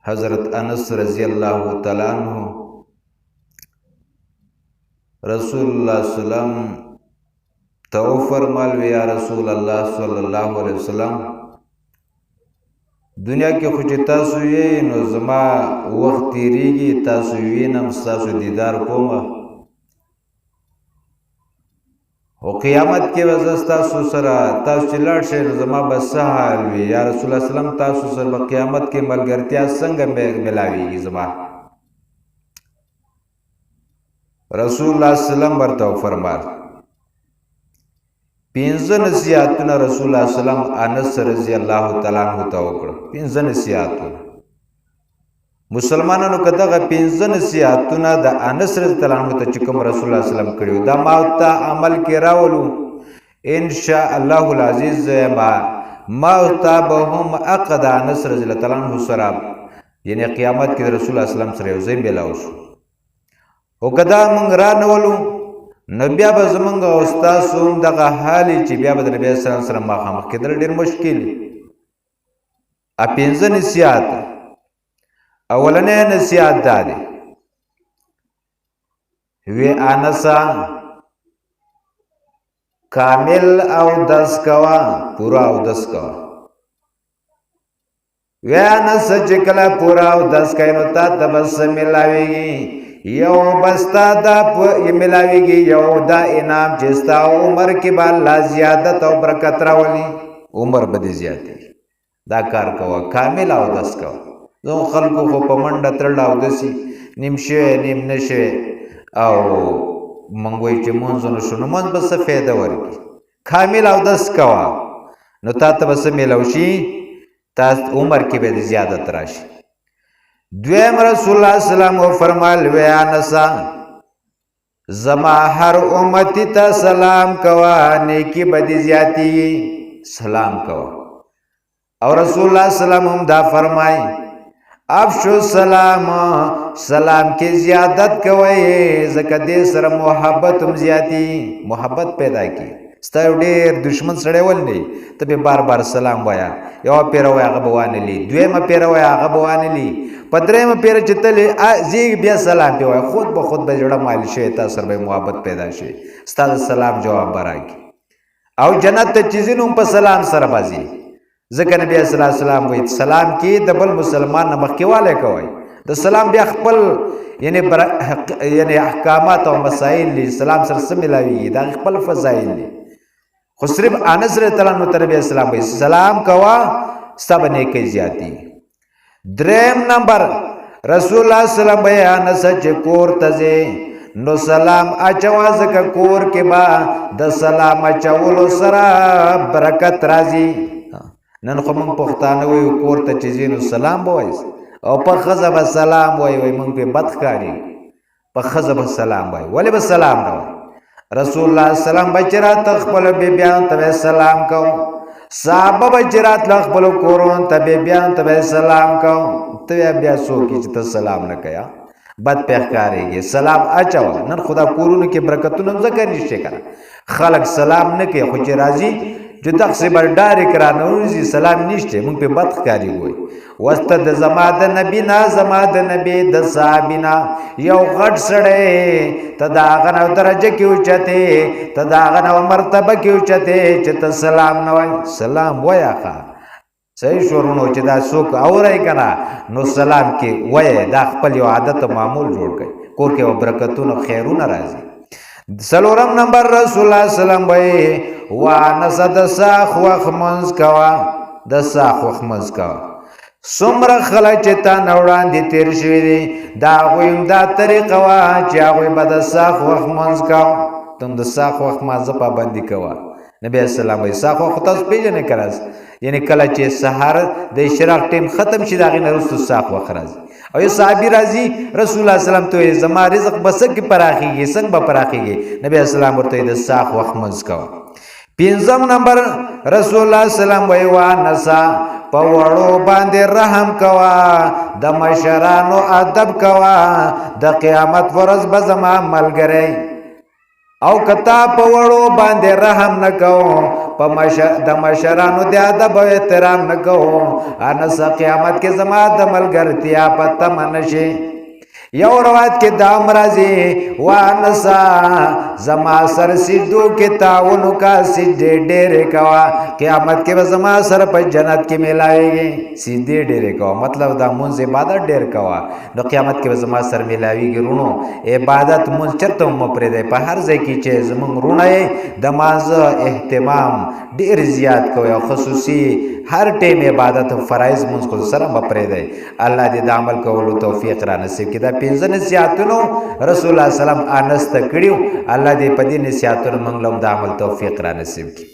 حضرت انس رضی اللہ تعالیٰ عنہ رسول اللہ صلی اللہ علیہ وسلم تو فرمال یا رسول اللہ صلی اللہ علیہ وسلم دنیا کې خو چې تاسو یې نو زما وخت تیریږي، تاسو وینم، ستاسو دیدار کوم، او قیامت کې به زه ستاسو سره تاسو چې لاړ شئ نو زما به څه حال وي؟ یا رسول الله صلی الله علیه وسلم تاسو سره به قیامت کې ملګرتیا څنګه ملاویږي زما؟ رسول الله صلی الله علیه وسلم ورته فرمایل پنځه نصیحتونه رسول الله صلی الله علیه وسلم انس رضی الله تعالی عنہ ته وکړه. پنځه نصیحتونه مسلمانانو که دغه پنځه نصیحتونه د انس رضی الله عنه ته چې کوم رسول الله صلی الله علیه وسلم کړي دا ما ته عمل کې راولو ان شاء الله العزیز ما ته به هم عقد انس رضی الله عنه سره یعنی قیامت کې رسول الله صلی الله علیه وسلم سره یو ځای میلاو شو او کدا موږ را نولو نو بیا به زمونږ او ستاسو دغه حالې چې بیا به د نبي صلی الله علیه وسلم مخامخ کېدل ډېر مشکل پنځه نصیحت. اولنې نصیحت دا دی وی انسا کامل او دس کوا، پورا او دس کوا. وی انسا چې کله پورا او دس کوي نو تا ته بس ملاویږي یو بستا دا ملاویږي یو دا انعام چې ستا عمر کې به الله زیادت او برکت راولي، عمر به دې زیاتېږي. دا کار کوه، کامل او دس کوه. زه خلکو خو په منډه تړل اودسي نیم شوی نیم نه شوی او موږ وایو چې مونځ نه شو نو مونځ به څه فایده ورکړي. کامل اودس کوه نو تا ته به څه میلاو شي؟ تا عمر کې به د زیادت راشي. دویم رسول الله صلی الله علیه وسلم فرمایل وی انسا زما هر امتی ته سلام کوه، نیکی به دې زیاتېږي، سلام کوه. او رسول الله صلی الله علیه وسلم دا فرمای افشو سلام، سلام کې زیادت کوئ ځکه دې سره محبت هم زیاتی، محبت پیدا کی. ستا یو ډېر دشمن سړی ول نه ته به بار بار سلام وایا، یو پیره وای هغه به وانلی، دویمه پیره وای هغه به وانلی، په درېیمه پیره چې تلې زیږ بیا سلام پې وای، خود به خود به زړه مایل شوی، تا سره به محبت پیدا شي، ستا د سلام جواب به راکړي. او جنت ته چې ځینو په سلام سره به ځي ځکه نبی صلی الله علیه وسلم وایي سلام کې د بل مسلمان نه مخکې والی کوئ. د سلام بیا خپل یعنی احکامات او مسائل دي، سلام سره څه ملاویږي دا خپل فضایل دي. خو صرف انس رضی الله عنه ته نبی اسلام وایي سلام کوه ستا به نیکۍ زیاتېږي. دریم نمبر رسول الله صلی الله علیه وسلم وایي انس چې کور ته ځې نو سلام اچوه ځکه کور کې به د سلام اچولو سره برکت راځي. نن خو موږ پښتانه وایو کور ته چې ځې نو سلام به وایي او په ښځه به سلام وایي، وایي موږ پې بد ښکاري، په ښځه به سلام وایي. ولې به سلام نه وایي؟ رسول الله صلی الله علیه وسلم به چې راته خپلو بیبیانو ته به سلام کوو، صحابه به چې راتله خپلو کورونو ته بیبیانو ته به سلام کوو. ته بیا څوک یې چې ته سلام نه کوې؟ بد پې ښکارېږي. سلام اچوه. نن خو دا کورونو کې برکتونه هم ځکه نشته که نه خلک سلام نه کوي، خو چې راځي جو تقسی بر ډارک را نوزی سلام نشته، مونږ په بد ښکاري وای. واسطه د زما د نبی نه، زما د نبی د صحابینا یو غټ سړی ته د هغه نه درجه کې اوچتې، ته د هغه نه مرتبه کې اوچتې چې ته سلام نه وایې. سلام وایه ښه صحیح شورونو چې دا څوک اورئ که نه نو سلام کې وایه، دا خپل یو عادت معمول جوړ کړئ، کور کې به برکتونه خیرونه راځي. څلورم نمبر رسول الله صلی الله علیه وسلم وایي وانسه د ساخ وخت منځ کوه، د ساخ وخت منځ کوه. څومره خلک چې تا نه وړاندې تېر شوي دي د هغوی هم دا طریقه وه چې هغوی به د ساخ وخت منځ کوه، ته هم د ساخ وخت مانځه پابندي کوه. نبی اسلام وایي ساخ وخت تاسو پېژنئ که راځي، یعنې کله چې سهار د اشراق ټیم ختم شي د هغې نه وروسته ساخ وخت راځي. او یو صحابي راځي رسول الله صلی الله علیه وسلم ته وایي زما رزق به څنګه پراخېږي، څنګه به پراخېږي؟ نبی اسلام ورته وایي د ساخ وخت منځ کوه. پنځم نمبر رسول الله صلی الله علیه وسلم وایي وانسه په وړو باندې رحم کوه، د مشرانو ادب کوه، د قیامت ورځ به زما ملګری او کتا په وړو باندې رحم نکو د مشرانو د ادب او احترام نکو انس قیامت کې زما د ملګرتیا پته منشي یو روایت کې دا مرضی وانسا زما سر سجدو کې تاونو کا سجدے ډېرې کوا قیامت کې زما سر په جنت کې ملاويږي سجدے ډېرې کوا مطلب دا مونږ عبادت ډېر کوا نو قیامت کې زما سر ملاويږي رونو عبادت مونږ چرته مو پرې دی په هر ځای کې چې زمونږ رونه د مازه اهتمام ډېر زیات کوي او خصوصي هر ټیم عبادت او فرایض مونږ کو سره مپرې دی الله دې د عمل کولو توفیق را نصیب کړي دا پنځه نصیحتونو رسول الله سلام انس ته کړیو الله دې په دې نصیحتونو موږ له عمل توفیق را نصیب کړي